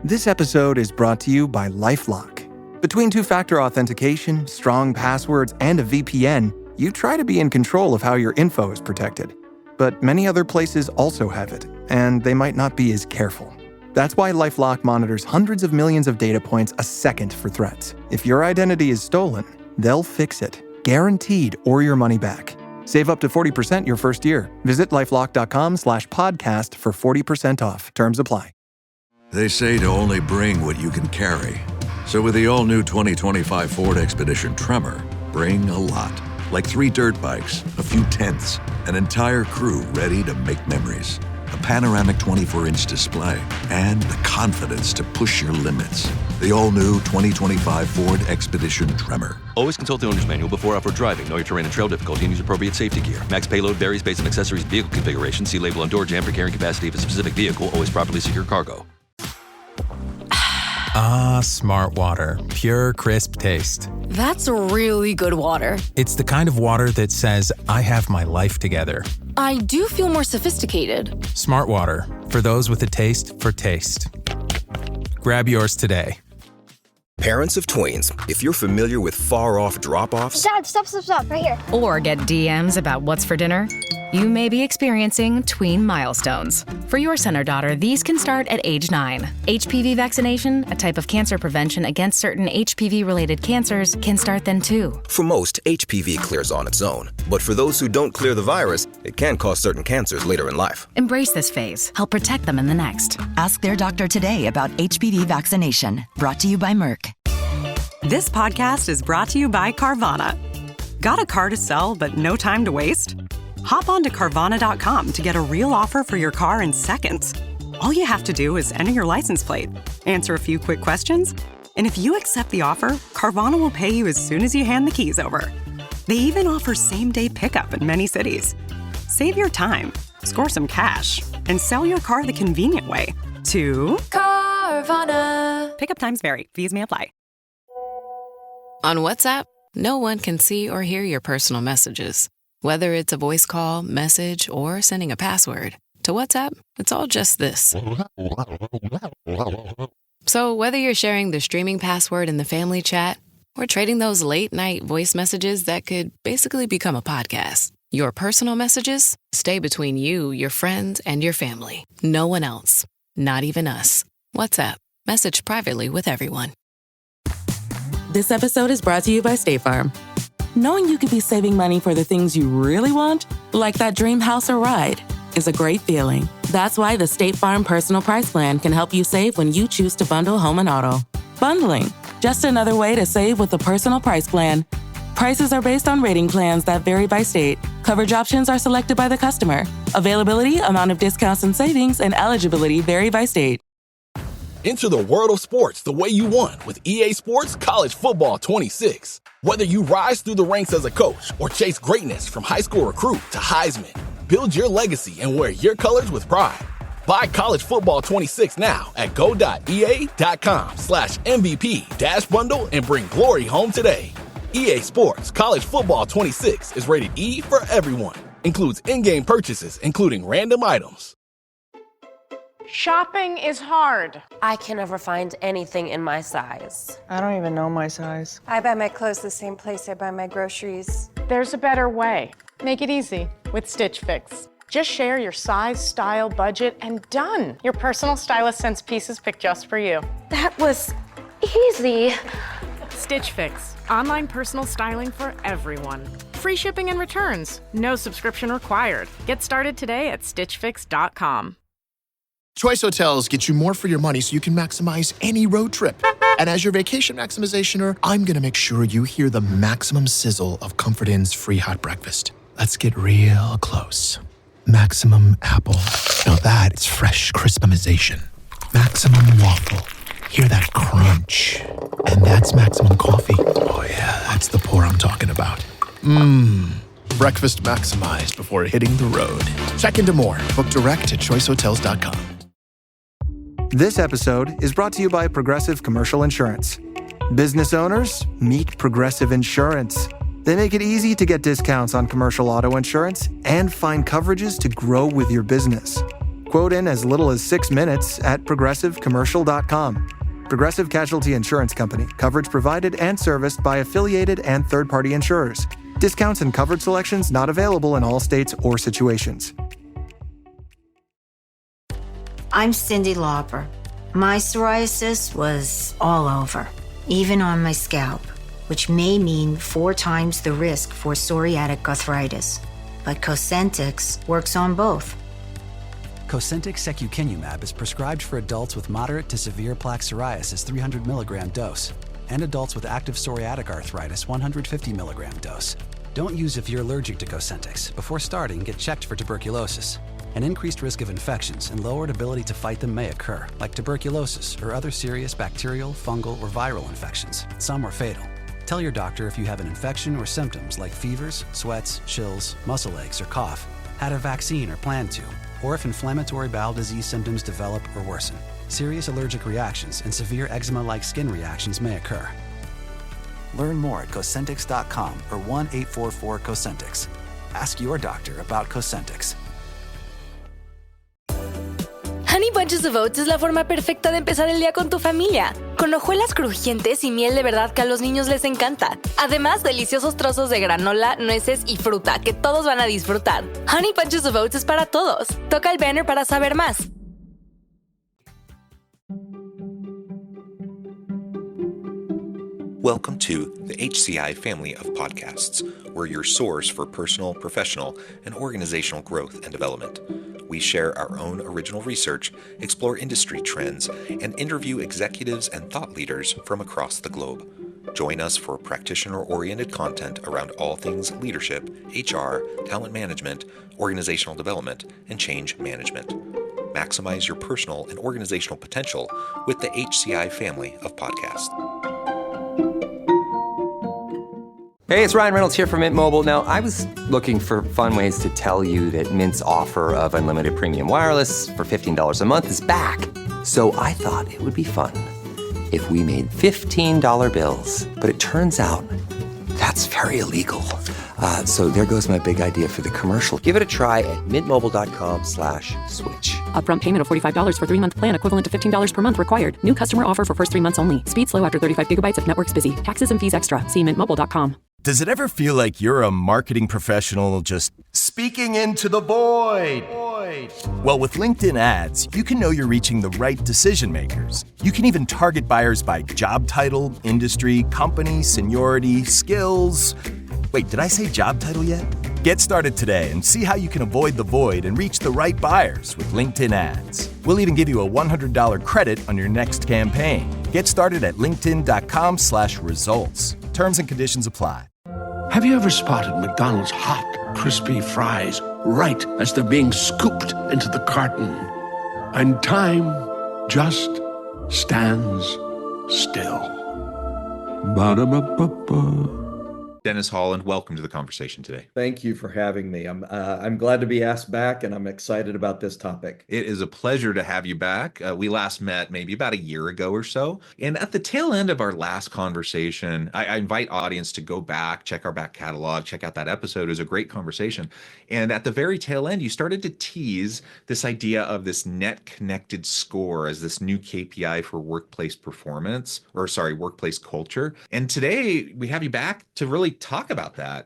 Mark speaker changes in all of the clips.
Speaker 1: This episode is brought to you by LifeLock. Between two-factor authentication, strong passwords, and a VPN, you try to be in control of how your info is protected. But many other places also have it, and they might not be as careful. That's why LifeLock monitors hundreds of millions of data points a second for threats. If your identity is stolen, they'll fix it, guaranteed, or your money back. Save up to 40% your first year. Visit lifelock.com/podcast for 40% off. Terms apply.
Speaker 2: They say to only bring what you can carry. So with the all-new 2025 Ford Expedition Tremor, bring a lot. Like 3 dirt bikes, a few tents, an entire crew ready to make memories. A panoramic 24-inch display, and the confidence to push your limits. The all-new 2025 Ford Expedition Tremor.
Speaker 3: Always consult the owner's manual before off-road driving. Know your terrain and trail difficulty and use appropriate safety gear. Max payload varies based on accessories and vehicle configuration. See label on door jamb for carrying capacity of a specific vehicle. Always properly secure cargo.
Speaker 4: Ah, Smart Water. Pure, crisp taste.
Speaker 5: That's really good water.
Speaker 4: It's the kind of water that says, I have my life together.
Speaker 5: I do feel more sophisticated.
Speaker 4: Smart Water. For those with a taste for taste. Grab yours today.
Speaker 6: Parents of tweens, if you're familiar with far-off drop-offs...
Speaker 7: Dad, stop, right here.
Speaker 8: Or get DMs about what's for dinner, you may be experiencing tween milestones. For your son or daughter, these can start at age 9. HPV vaccination, a type of cancer prevention against certain HPV-related cancers, can start then too.
Speaker 6: For most, HPV clears on its own. But for those who don't clear the virus, it can cause certain cancers later in life.
Speaker 8: Embrace this phase. Help protect them in the next.
Speaker 9: Ask their doctor today about HPV vaccination. Brought to you by Merck.
Speaker 10: This podcast is brought to you by Carvana. Got a car to sell but no time to waste? Hop on to Carvana.com to get a real offer for your car in seconds. All you have to do is enter your license plate, answer a few quick questions, and if you accept the offer, Carvana will pay you as soon as you hand the keys over. They even offer same-day pickup in many cities. Save your time, score some cash, and sell your car the convenient way to
Speaker 5: Carvana.
Speaker 10: Pickup times vary. Fees may apply.
Speaker 11: On WhatsApp, no one can see or hear your personal messages. Whether it's a voice call, message, or sending a password. To WhatsApp, it's all just this. So whether you're sharing the streaming password in the family chat or trading those late-night voice messages that could basically become a podcast, your personal messages stay between you, your friends, and your family. No one else. Not even us. WhatsApp. Message privately with everyone.
Speaker 12: This episode is brought to you by State Farm. Knowing you could be saving money for the things you really want, like that dream house or ride, is a great feeling. That's why the State Farm Personal Price Plan can help you save when you choose to bundle home and auto. Bundling, just another way to save with the Personal Price Plan. Prices are based on rating plans that vary by state. Coverage options are selected by the customer. Availability, amount of discounts and savings, and eligibility vary by state.
Speaker 13: Enter the world of sports the way you want with EA Sports College Football 26. Whether you rise through the ranks as a coach or chase greatness from high school recruit to Heisman, build your legacy and wear your colors with pride. Buy College Football 26 now at go.ea.com/MVP-bundle and bring glory home today. EA Sports College Football 26 is rated E for everyone. Includes in-game purchases, including random items.
Speaker 14: Shopping is hard.
Speaker 15: I can never find anything in my size.
Speaker 14: I don't even know my size.
Speaker 16: I buy my clothes the same place I buy my groceries.
Speaker 14: There's a better way. Make it easy with Stitch Fix. Just share your size, style, budget, and done. Your personal stylist sends pieces picked just for you.
Speaker 16: That was easy.
Speaker 14: Stitch Fix. Online personal styling for everyone. Free shipping and returns. No subscription required. Get started today at stitchfix.com.
Speaker 17: Choice Hotels get you more for your money so you can maximize any road trip. And as your vacation maximizationer, I'm going to make sure you hear the maximum sizzle of Comfort Inn's free hot breakfast. Let's get real close. Maximum apple. Now that is fresh crispimization. Maximum waffle. Hear that crunch. And that's maximum coffee. Oh yeah, that's the pour I'm talking about. Breakfast maximized before hitting the road. Check into more. Book direct at choicehotels.com.
Speaker 1: This episode is brought to you by Progressive Commercial Insurance. Business owners, meet Progressive Insurance. They make it easy to get discounts on commercial auto insurance and find coverages to grow with your business. Quote in as little as 6 minutes at progressivecommercial.com. Progressive Casualty Insurance Company. Coverage provided and serviced by affiliated and third-party insurers. Discounts and coverage selections not available in all states or situations.
Speaker 7: I'm Cindy Lauper. My psoriasis was all over, even on my scalp, which may mean 4 times the risk for psoriatic arthritis. But Cosentyx works on both.
Speaker 18: Cosentyx secukinumab is prescribed for adults with moderate to severe plaque psoriasis 300 milligram dose and adults with active psoriatic arthritis 150 milligram dose. Don't use if you're allergic to Cosentyx. Before starting, get checked for tuberculosis. An increased risk of infections and lowered ability to fight them may occur, like tuberculosis or other serious bacterial, fungal, or viral infections. Some are fatal. Tell your doctor if you have an infection or symptoms like fevers, sweats, chills, muscle aches, or cough, had a vaccine or plan to, or if inflammatory bowel disease symptoms develop or worsen. Serious allergic reactions and severe eczema-like skin reactions may occur. Learn more at Cosentyx.com or 1-844-COSENTYX. Ask your doctor about Cosentyx.
Speaker 5: Honey Bunches of Oats es la forma perfecta de empezar el día con tu familia. Con hojuelas crujientes y miel de verdad que a los niños les encanta. Además, deliciosos trozos de granola, nueces y fruta que todos van a disfrutar. Honey Bunches of Oats es para todos. Toca el banner para saber más.
Speaker 19: Welcome to the HCI family of podcasts. We're your source for personal, professional, and organizational growth and development. We share our own original research, explore industry trends, and interview executives and thought leaders from across the globe. Join us for practitioner-oriented content around all things leadership, HR, talent management, organizational development, and change management. Maximize your personal and organizational potential with the HCI family of podcasts.
Speaker 20: Hey, it's Ryan Reynolds here from Mint Mobile. Now, I was looking for fun ways to tell you that Mint's offer of unlimited premium wireless for $15 a month is back. So I thought it would be fun if we made $15 bills. But it turns out that's very illegal. So there goes my big idea for the commercial. Give it a try at mintmobile.com/switch.
Speaker 21: Upfront payment of $45 for 3-month plan equivalent to $15 per month required. New customer offer for first 3 months only. Speed slow after 35 gigabytes if network's busy. Taxes and fees extra. See mintmobile.com.
Speaker 22: Does it ever feel like you're a marketing professional just speaking into the void? Well, with LinkedIn ads, you can know you're reaching the right decision makers. You can even target buyers by job title, industry, company, seniority, skills. Wait, did I say job title yet? Get started today and see how you can avoid the void and reach the right buyers with LinkedIn ads. We'll even give you a $100 credit on your next campaign. Get started at linkedin.com/results. Terms and conditions apply.
Speaker 23: Have you ever spotted McDonald's hot, crispy fries right as they're being scooped into the carton? And time just stands still. Ba-da-ba-ba-ba.
Speaker 24: Dennis Holland, welcome to the conversation today.
Speaker 25: Thank you for having me. I'm glad to be asked back, and I'm excited about this topic.
Speaker 24: It is a pleasure to have you back. We last met maybe about a year ago or so. And at the tail end of our last conversation, I invite audience to go back, check our back catalog, check out that episode. It was a great conversation. And at the very tail end, you started to tease this idea of this net connected score as this new KPI for workplace performance, workplace culture. And today we have you back to really talk about that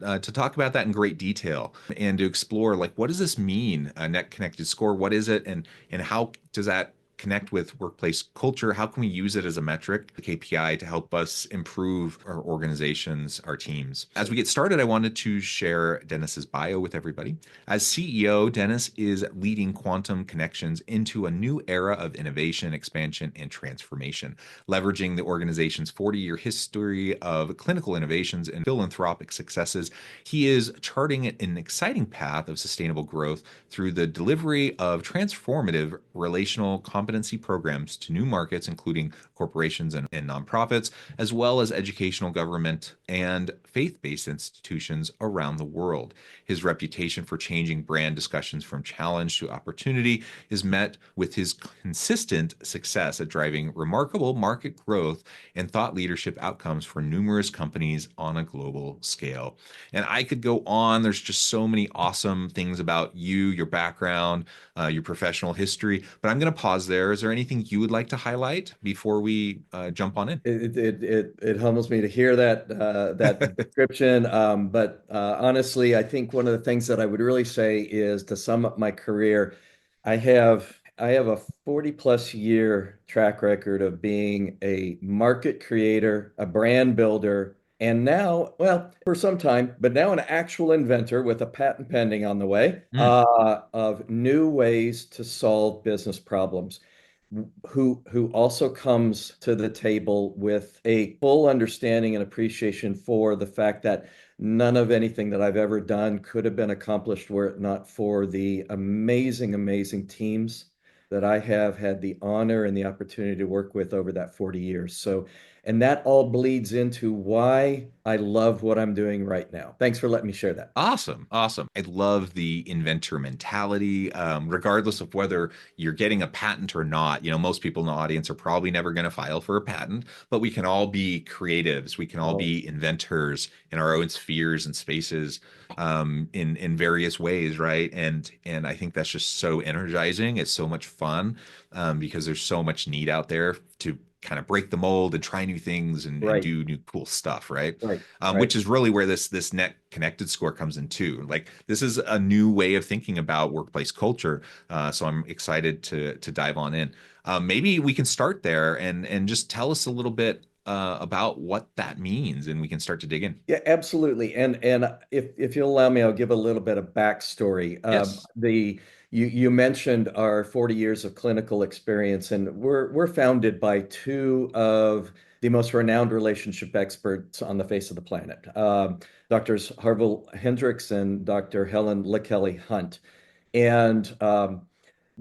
Speaker 24: in great detail and to explore, like, what does this mean, a net connected score? What is it? And how does that connect with workplace culture? How can we use it as a metric, the KPI, to help us improve our organizations, our teams? As we get started, I wanted to share Dennis's bio with everybody. As CEO, Dennis is leading Quantum Connections into a new era of innovation, expansion, and transformation, leveraging the organization's 40-year history of clinical innovations and philanthropic successes. He is charting an exciting path of sustainable growth through the delivery of transformative relational competency competency programs to new markets, including corporations and nonprofits, as well as educational, government, and faith-based institutions around the world. His reputation for changing brand discussions from challenge to opportunity is met with his consistent success at driving remarkable market growth and thought leadership outcomes for numerous companies on a global scale. And I could go on. There's just so many awesome things about you, your background, your professional history, but I'm going to pause there. Is there anything you would like to highlight before we jump on in?
Speaker 25: It humbles me to hear that description. But honestly, I think one of the things that I would really say is, to sum up my career, I have a 40 plus year track record of being a market creator, a brand builder, and now, well, for some time, but now an actual inventor with a patent pending on the way, of new ways to solve business problems. Who also comes to the table with a full understanding and appreciation for the fact that none of anything that I've ever done could have been accomplished were it not for the amazing, amazing teams that I have had the honor and the opportunity to work with over that 40 years. So, and that all bleeds into why I love what I'm doing right now. Thanks for letting me share that.
Speaker 24: Awesome. Awesome. I love the inventor mentality, regardless of whether you're getting a patent or not. You know, most people in the audience are probably never going to file for a patent, but we can all be creatives. We can all be inventors in our own spheres and spaces, in various ways, right? And I think that's just so energizing. It's so much fun, because there's so much need out there to kind of break the mold and try new things and do new cool stuff, right? Which is really where this net connected score comes in too. Like, this is a new way of thinking about workplace culture. So I'm excited to dive on in. Maybe we can start there and just tell us a little bit about what that means, and we can start to dig in.
Speaker 25: Yeah, absolutely. And if you'll allow me, I'll give a little bit of backstory.
Speaker 24: Yes.
Speaker 25: You mentioned our 40 years of clinical experience, and we're founded by two of the most renowned relationship experts on the face of the planet, Doctors Harville Hendricks and Dr. Helen LaKelly Hunt. And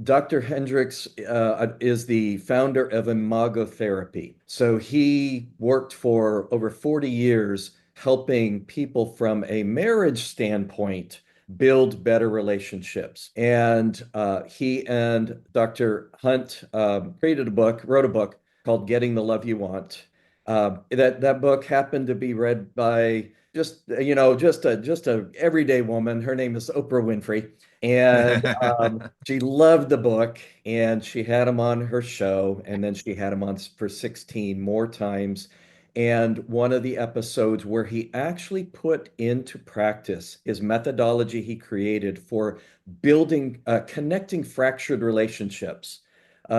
Speaker 25: Dr. Hendricks is the founder of imagotherapy. So he worked for over 40 years helping people from a marriage standpoint build better relationships. And he and Dr. Hunt wrote a book called Getting the Love You Want. That book happened to be read by just a everyday woman. Her name is Oprah Winfrey. And she loved the book, and she had him on her show, and then she had him on for 16 more times. And one of the episodes where he actually put into practice his methodology he created for building, connecting fractured relationships.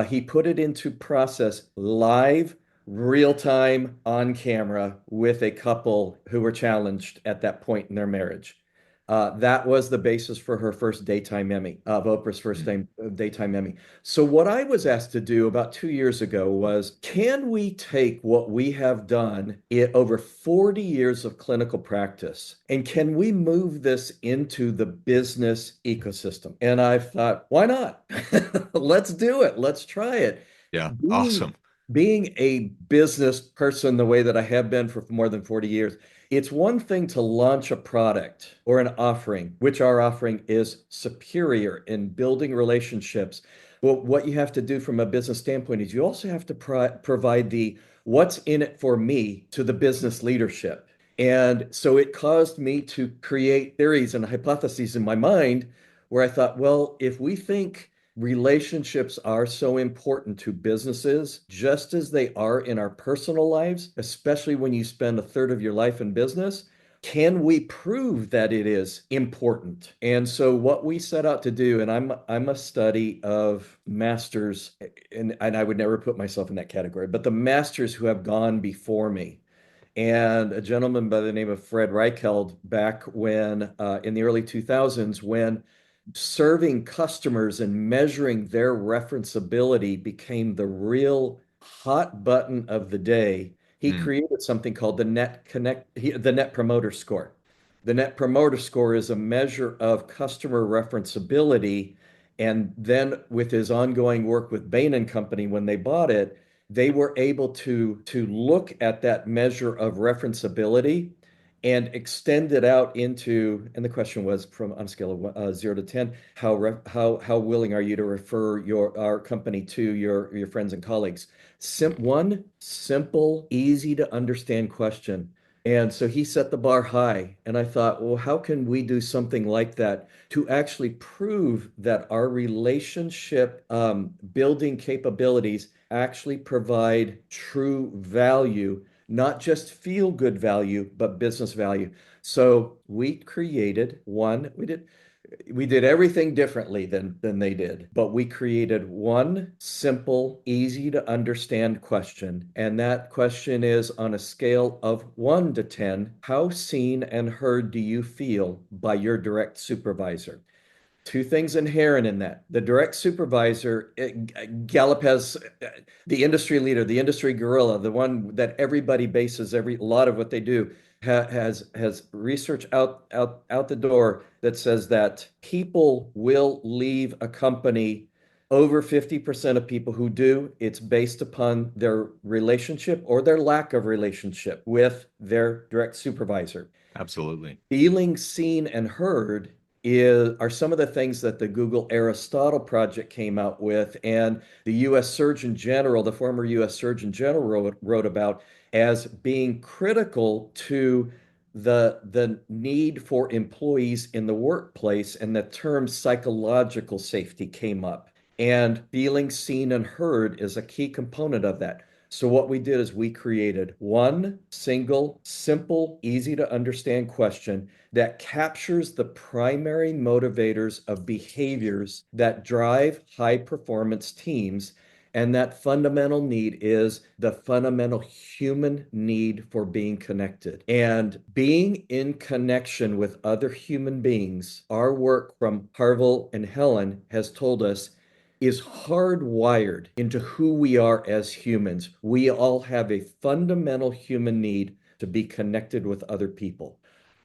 Speaker 25: He put it into process live, real time, on camera with a couple who were challenged at that point in their marriage. That was the basis for her first daytime Emmy, of Oprah's first daytime Emmy. So what I was asked to do about 2 years ago was, can we take what we have done over 40 years of clinical practice, and can we move this into the business ecosystem? And I thought, why not? Let's do it. Let's try it.
Speaker 24: Yeah, awesome.
Speaker 25: Being a business person the way that I have been for more than 40 years, it's one thing to launch a product or an offering, which our offering is superior in building relationships. But what you have to do from a business standpoint is you also have to provide the what's in it for me to the business leadership. And so it caused me to create theories and hypotheses in my mind where I thought, well, if we think relationships are so important to businesses, just as they are in our personal lives, especially when you spend a third of your life in business, can we prove that it is important? And so what we set out to do, and I'm a study of masters, and I would never put myself in that category, but the masters who have gone before me. And a gentleman by the name of Fred Reichheld, back when in the early 2000s, when serving customers and measuring their referenceability became the real hot button of the day, he created something called the Net Promoter Score. The Net Promoter Score is a measure of customer referenceability, And then with his ongoing work with Bain and Company, when they bought it, they were able to look at that measure of referenceability and extend it out into, and the question was from on a scale of 0 to 10, how willing are you to refer our company to your friends and colleagues? One simple, easy to understand question. And so he set the bar high. And I thought, well, how can we do something like that to actually prove that our relationship building capabilities actually provide true value, not just feel good value, but business value. So we created we did everything differently than they did, but we created one simple, easy to understand question. And that question is on a scale of 1 to 10, how seen and heard do you feel by your direct supervisor? Two things inherent in that. The direct supervisor, Gallup has the industry leader, the industry gorilla, the one that everybody bases a lot of what they do, has research out the door that says that people will leave a company. Over 50% of people who do, it's based upon their relationship or their lack of relationship with their direct supervisor.
Speaker 24: Absolutely.
Speaker 25: Feeling seen and heard are some of the things that the Google Aristotle project came out with, and the U.S. Surgeon General, the former U.S. Surgeon General, wrote about as being critical to the need for employees in the workplace, and the term psychological safety came up. And feeling seen and heard is a key component of that. So what we did is we created one single, simple, easy to understand question that captures the primary motivators of behaviors that drive high performance teams. And that fundamental need is the fundamental human need for being connected. And being in connection with other human beings, our work from Harville and Helen has told us is hardwired into who we are as humans. We all have a fundamental human need to be connected with other people.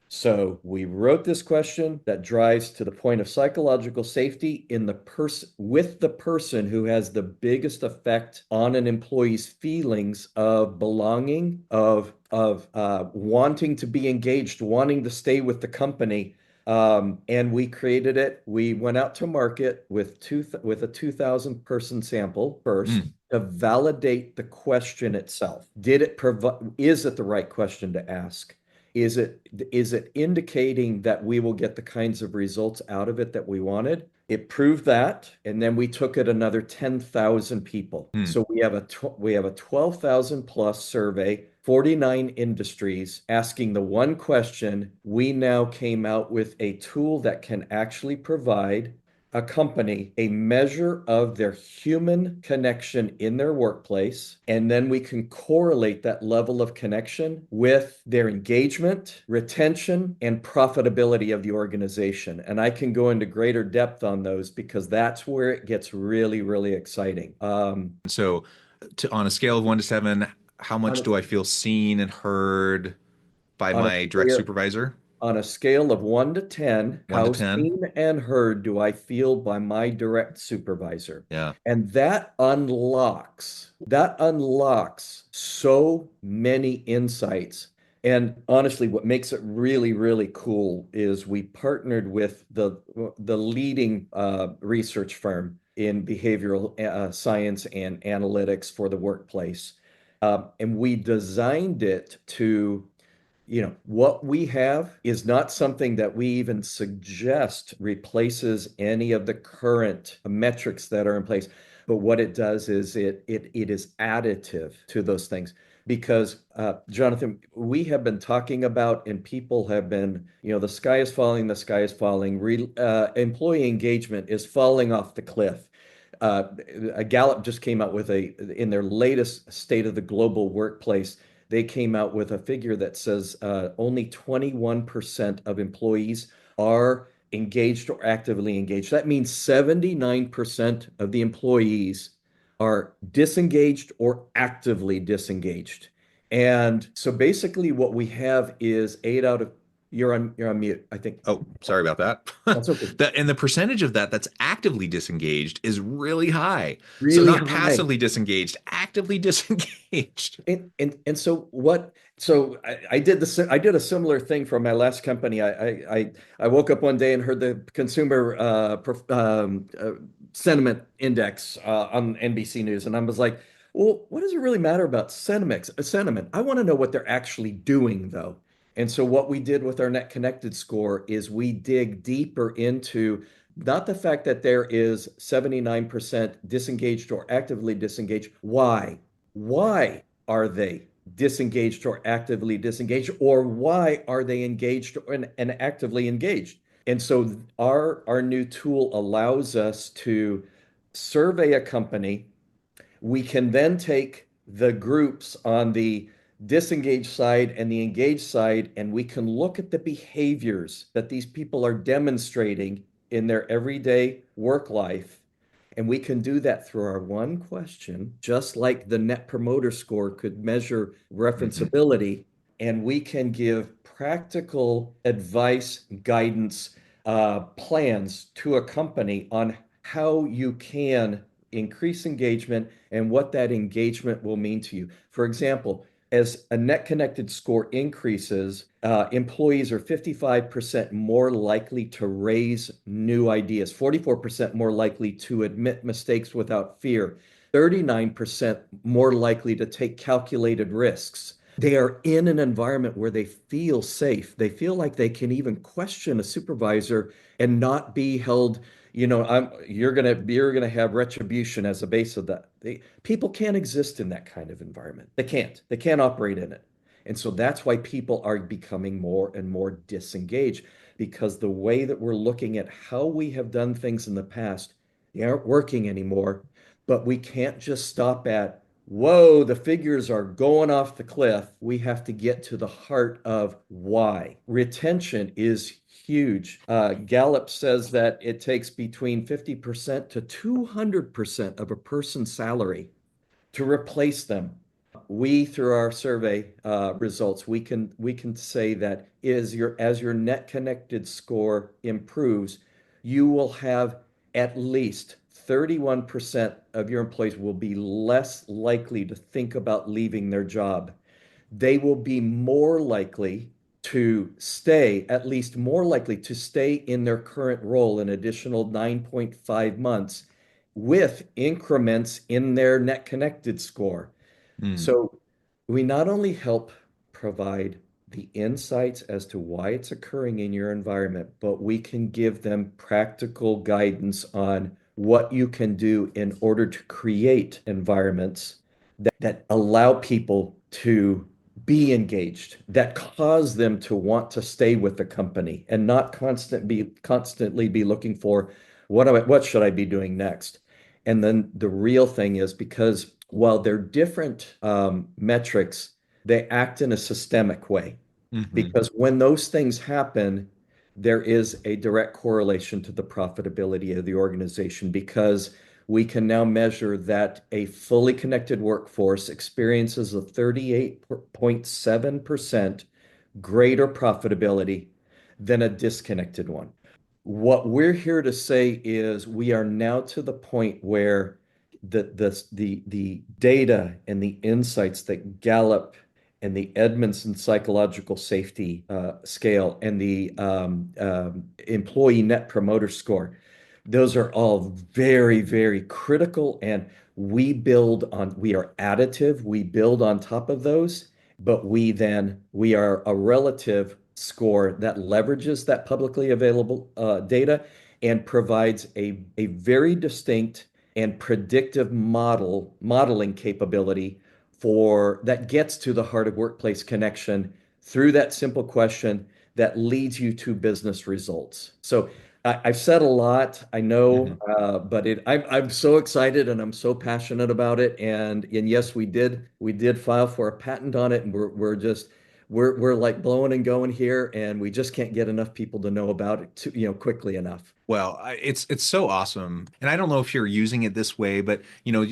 Speaker 25: So we wrote this question that drives to the point of psychological safety with the person who has the biggest effect on an employee's feelings of belonging, of wanting to be engaged, wanting to stay with the company. And we created it. We went out to market with a 2,000 person sample first to validate the question itself. Is it the right question to ask? Is it indicating that we will get the kinds of results out of it that we wanted? It proved that, and then we took it another 10,000 people. So we have a 12,000 plus survey, 49 industries asking the one question. We now came out with a tool that can actually provide a company a measure of their human connection in their workplace, and then we can correlate that level of connection with their engagement, retention, and profitability of the organization. And I can go into greater depth on those because that's where it gets really, really exciting.
Speaker 24: So on a scale of 1 to 7, how much do I feel seen and heard by my direct supervisor?
Speaker 25: On a scale of 1 to 10, how seen and heard do I feel by my direct supervisor?
Speaker 24: Yeah.
Speaker 25: And that unlocks so many insights. And honestly, what makes it really, really cool is we partnered with the leading research firm in behavioral science and analytics for the workplace. And we designed it to, what we have is not something that we even suggest replaces any of the current metrics that are in place. But what it does is it is additive to those things. Because, Jonathan, we have been talking about, and people have been, the sky is falling, employee engagement is falling off the cliff. Gallup just came out with in their latest State of the Global Workplace, they came out with a figure that says only 21% of employees are engaged or actively engaged. That means 79% of the employees are disengaged or actively disengaged. And so basically what we have is 8 out of You're on mute, I think.
Speaker 24: Oh, sorry about that.
Speaker 25: That's okay.
Speaker 24: And the percentage of that that's actively disengaged is really high. So
Speaker 25: Really
Speaker 24: not
Speaker 25: high.
Speaker 24: passively disengaged, actively disengaged.
Speaker 25: And so what? So I did a similar thing for my last company. I woke up one day and heard the consumer sentiment index on NBC News, and I was like, well, what does it really matter about sentiment? I want to know what they're actually doing, though. And so what we did with our Net Connected score is we dig deeper into not the fact that there is 79% disengaged or actively disengaged. Why? Why are they disengaged or actively disengaged? Or why are they engaged and actively engaged? And so our new tool allows us to survey a company. We can then take the groups on the disengaged side and the engaged side, and we can look at the behaviors that these people are demonstrating in their everyday work life. And we can do that through our one question, just like the Net Promoter Score could measure referenceability. And we can give practical advice, guidance, plans to a company on how you can increase engagement and what that engagement will mean to you. For example, as a Net Connected score increases, employees are 55% more likely to raise new ideas, 44% more likely to admit mistakes without fear, 39% more likely to take calculated risks. They are in an environment where they feel safe. They feel like they can even question a supervisor and not be held, you're gonna have retribution as a base of that. People can't exist in that kind of environment. They can't operate in it. And so that's why people are becoming more and more disengaged, because the way that we're looking at how we have done things in the past, they aren't working anymore. But we can't just stop at, whoa, the figures are going off the cliff. We have to get to the heart of why. Retention is huge. Gallup says that it takes between 50% to 200% of a person's salary to replace them. We, through our survey results, we can say that as your Net Connected score improves, you will have at least 31% of your employees will be less likely to think about leaving their job. They will be more likely to stay, at least more likely to stay in their current role an additional 9.5 months with increments in their Net Connected score. So we not only help provide the insights as to why it's occurring in your environment, but we can give them practical guidance on what you can do in order to create environments that allow people to be engaged, that cause them to want to stay with the company and not constantly be looking for what should I be doing next? And then the real thing is, because while they're different metrics, they act in a systemic way. Because when those things happen, there is a direct correlation to the profitability of the organization, because we can now measure that a fully connected workforce experiences a 38.7% greater profitability than a disconnected one. What we're here to say is we are now to the point where the data and the insights that Gallup and the Edmondson Psychological Safety Scale and the Employee Net Promoter Score, those are all very, very critical, and we are additive, we build on top of those, but we are a relative score that leverages that publicly available data and provides a very distinct and predictive modeling capability that gets to the heart of workplace connection through that simple question that leads you to business results. So I've said a lot, I know, but I'm so excited and I'm so passionate about it. And yes, we did file for a patent on it, and we're like blowing and going here, and we just can't get enough people to know about it quickly enough.
Speaker 24: Well, it's so awesome. And I don't know if you're using it this way, but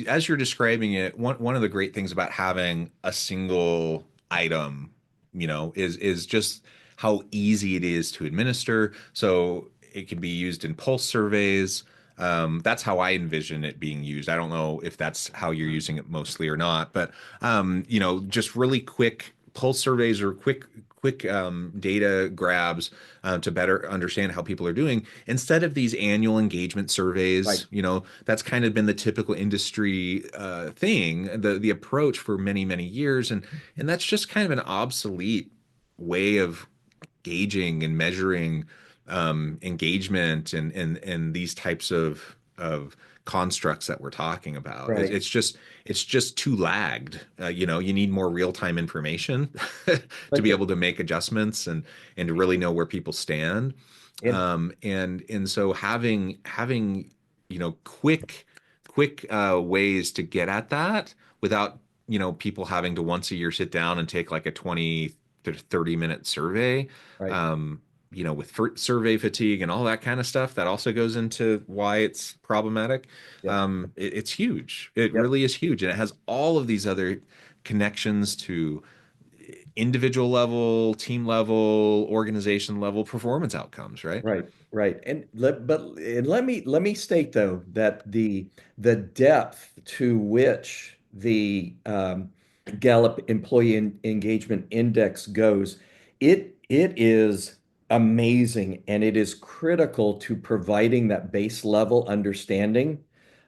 Speaker 24: as you're describing it, one of the great things about having a single item, is just how easy it is to administer. So it can be used in pulse surveys. That's how I envision it being used. I don't know if that's how you're using it mostly or not, but just really quick pulse surveys or quick data grabs to better understand how people are doing instead of these annual engagement surveys.
Speaker 25: Right.
Speaker 24: That's kind of been the typical industry thing, the approach for many years, and that's just kind of an obsolete way of gauging and measuring engagement and these types of constructs that we're talking about.
Speaker 25: Right.
Speaker 24: It's just too lagged. You need more real-time information to be able to make adjustments and to really know where people stand. And so having quick ways to get at that without people having to once a year sit down and take like a 20 to 30-minute survey.
Speaker 25: Right.
Speaker 24: With survey fatigue and all that kind of stuff, that also goes into why it's problematic. It's huge. It really is huge. And it has all of these other connections to individual level, team level, organization level performance outcomes, right?
Speaker 25: Right. And let me state though that the depth to which the Gallup Employee Engagement Index goes, it is amazing, and it is critical to providing that base level understanding,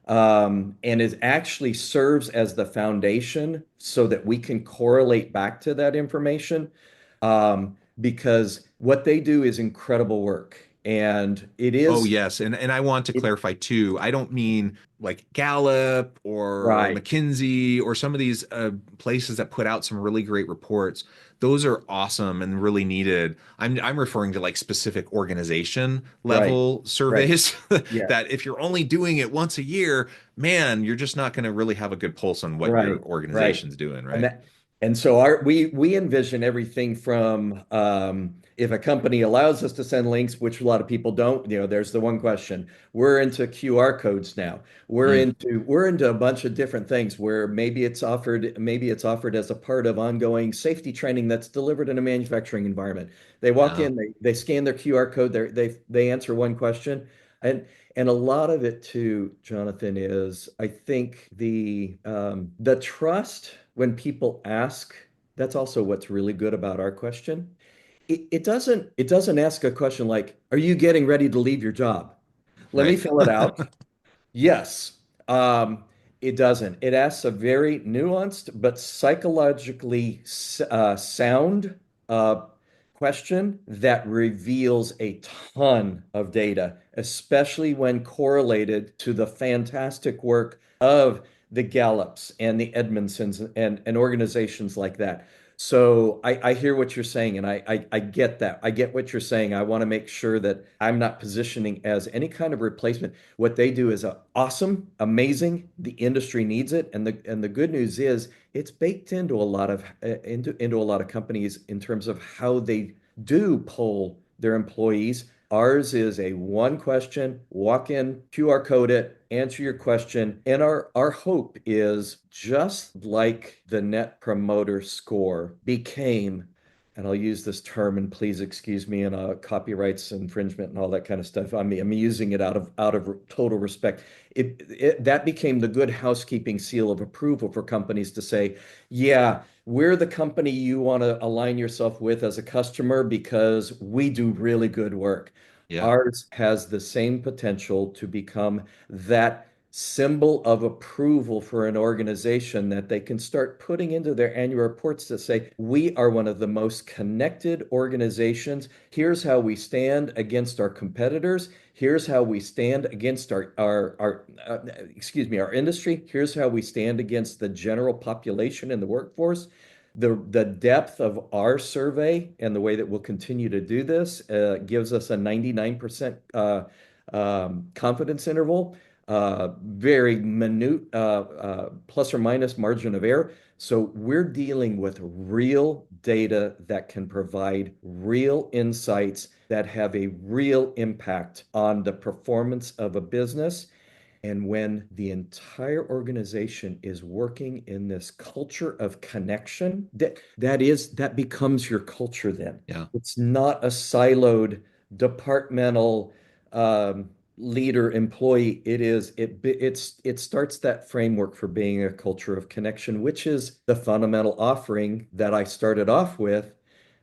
Speaker 25: and it actually serves as the foundation so that we can correlate back to that information, because what they do is incredible work. And it is.
Speaker 24: Oh, yes. And I want to clarify too. I don't mean like Gallup or
Speaker 25: Right.
Speaker 24: McKinsey or some of these places that put out some really great reports. Those are awesome and really needed. I'm referring to like specific organization level surveys
Speaker 25: Yeah.
Speaker 24: that if you're only doing it once a year, man, you're just not going to really have a good pulse on what your organization's doing, right?
Speaker 25: And so we envision everything from if a company allows us to send links, which a lot of people don't, there's the one question. We're into QR codes now. We're into a bunch of different things where maybe it's offered as a part of ongoing safety training that's delivered in a manufacturing environment. They walk in, they scan their QR code, they answer one question. And a lot of it too, Jonathan, is I think the trust when people ask. That's also what's really good about our question. It doesn't ask a question like, "Are you getting ready to leave your job?" Let me fill it out. Yes. It doesn't. It asks a very nuanced but psychologically sound question that reveals a ton of data, especially when correlated to the fantastic work of the Gallups and the Edmondsons and organizations like that. So I hear what you're saying, and I get that. I get what you're saying. I want to make sure that I'm not positioning as any kind of replacement. What they do is awesome, amazing. The industry needs it, and the good news is it's baked into a lot of into a lot of companies in terms of how they do poll their employees. Ours is a one question, walk in, QR code it, answer your question. And our hope is just like the Net Promoter Score became, and I'll use this term, and please excuse me, and copyrights infringement and all that kind of stuff. I'm using it out of total respect. That became the good housekeeping seal of approval for companies to say, yeah, we're the company you want to align yourself with as a customer because we do really good work.
Speaker 24: Yeah.
Speaker 25: Ours has the same potential to become that symbol of approval for an organization that they can start putting into their annual reports to say, we are one of the most connected organizations. Here's how we stand against our competitors. Here's how we stand against our industry. Here's how we stand against the general population in the workforce. The depth of our survey and the way that we'll continue to do this gives us a 99% confidence interval, very minute plus or minus margin of error. So we're dealing with real data that can provide real insights that have a real impact on the performance of a business. And when the entire organization is working in this culture of connection, that becomes your culture then.
Speaker 24: Yeah.
Speaker 25: It's not a siloed departmental leader employee. It starts that framework for being a culture of connection, which is the fundamental offering that I started off with,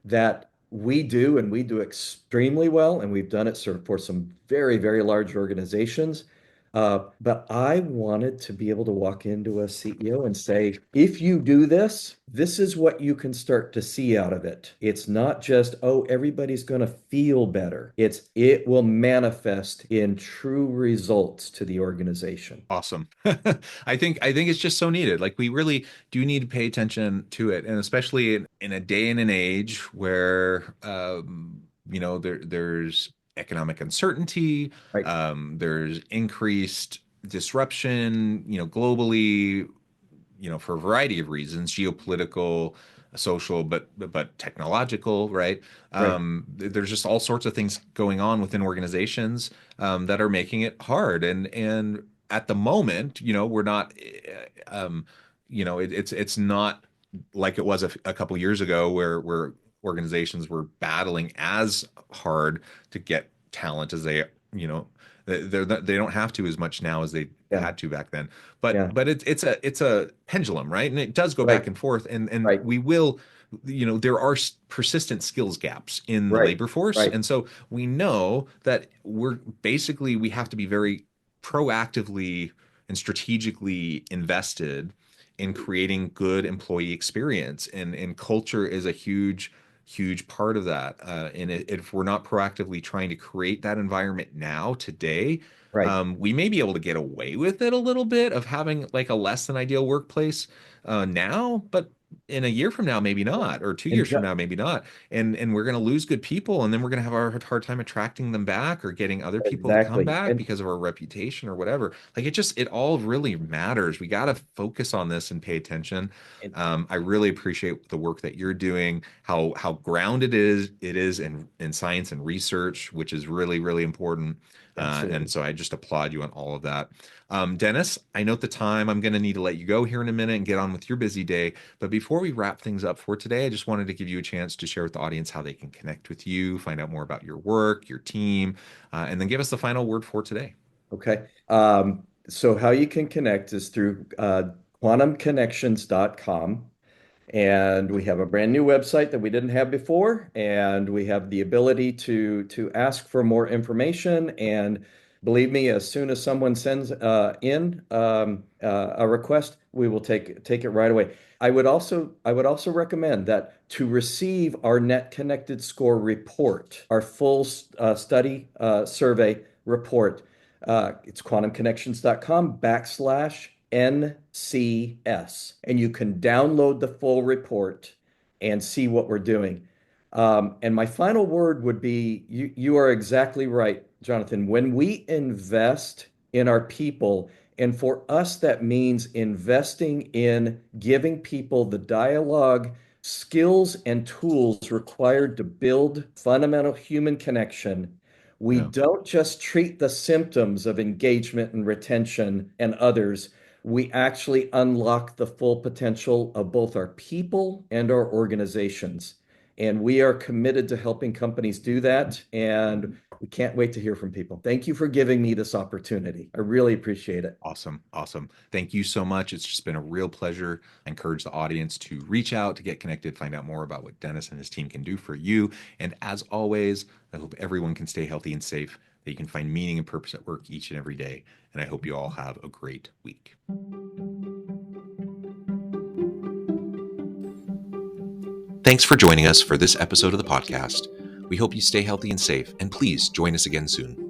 Speaker 25: that we do, and we do extremely well, and we've done it for some very, very large organizations. But I wanted to be able to walk into a CEO and say, if you do this, this is what you can start to see out of it. It's not just, oh, everybody's going to feel better. It will manifest in true results to the organization.
Speaker 24: Awesome. I think it's just so needed. Like, we really do need to pay attention to it, and especially in a day and an age where there's economic uncertainty,
Speaker 25: right.
Speaker 24: There's increased disruption, globally, for a variety of reasons, geopolitical, social, but technological, right? There's just all sorts of things going on within organizations that are making it hard. And at the moment, we're not, it's not like it was a couple years ago where organizations were battling as hard to get talent as they don't have to as much now as they had to back then. But it's a pendulum, right? And it does go back and forth, and we will, there are persistent skills gaps in the labor force. And so we know that we have to be very proactively and strategically invested in creating good employee experience, and culture is a huge part of that. And if we're not proactively trying to create that environment now, today, we may be able to get away with it a little bit of having like a less than ideal workplace now, but in a year from now, maybe not, or 2 years from now, maybe not. And we're going to lose good people, and then we're going to have a hard time attracting them back or getting other people to come back because of our reputation or whatever. Like, it all really matters. We got to focus on this and pay attention. I really appreciate the work that you're doing, how grounded it is in science and research, which is really, really important. And so I just applaud you on all of that. Dennis, I note the time. I'm going to need to let you go here in a minute and get on with your busy day. But before we wrap things up for today, I just wanted to give you a chance to share with the audience how they can connect with you, find out more about your work, your team, and then give us the final word for today.
Speaker 25: Okay. So how you can connect is through quantumconnections.com. And we have a brand new website that we didn't have before, and we have the ability to ask for more information. And believe me, as soon as someone sends in a request, we will take it right away. I would also recommend that to receive our Net Connected Score report, our full study survey report, it's quantumconnections.com/NCS, and you can download the full report and see what we're doing. And my final word would be, you are exactly right, Jonathan. When we invest in our people, and for us, that means investing in giving people the dialogue, skills, and tools required to build fundamental human connection. We don't just treat the symptoms of engagement and retention and others. We actually unlock the full potential of both our people and our organizations. And we are committed to helping companies do that. And we can't wait to hear from people. Thank you for giving me this opportunity. I really appreciate it.
Speaker 24: Awesome. Thank you so much. It's just been a real pleasure. I encourage the audience to reach out, to get connected, find out more about what Dennis and his team can do for you. And as always, I hope everyone can stay healthy and safe, that you can find meaning and purpose at work each and every day. And I hope you all have a great week. Thanks for joining us for this episode of the podcast. We hope you stay healthy and safe, and please join us again soon.